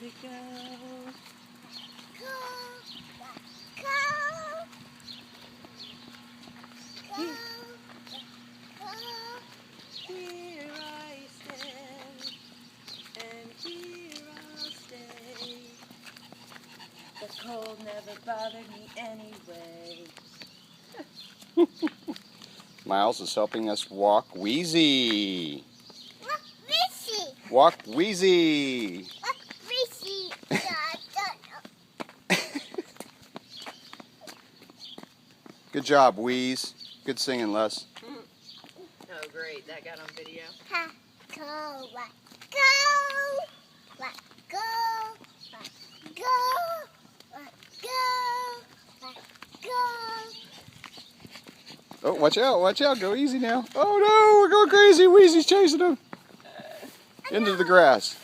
to go. Here I stand, and here I'll stay. The cold never bothered me anyway. Miles is helping us walk Wheezy. Wheezy. Walk Wheezy. Wheezy. Good job, Wheeze. Good singing, Les. Oh, great. That got on video. Go, what, go, what, go, what, go, what, go, what, go. Oh, watch out, go easy now. Oh no, we're going crazy. Wheezy's chasing him. Into the grass.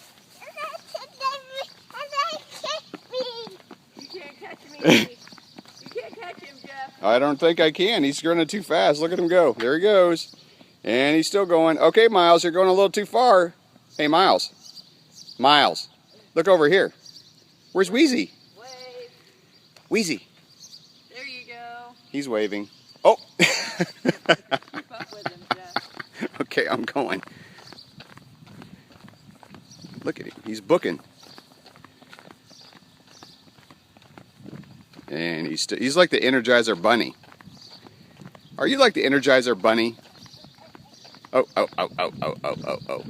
You can't catch me. You can't catch him, Jeff. I don't think I can. He's running too fast. Look at him go. There he goes. And he's still going. Okay, Miles, you're going a little too far. Hey, Miles. Miles, look over here. Where's Wheezy? Wave. Wheezy. There you go. He's waving. Oh. Keep up with him, Jeff. Okay, I'm going. Look at him. He's booking. And he's like the Energizer Bunny. Are you like the Energizer Bunny? Oh, oh, oh, oh, oh, oh, oh, oh.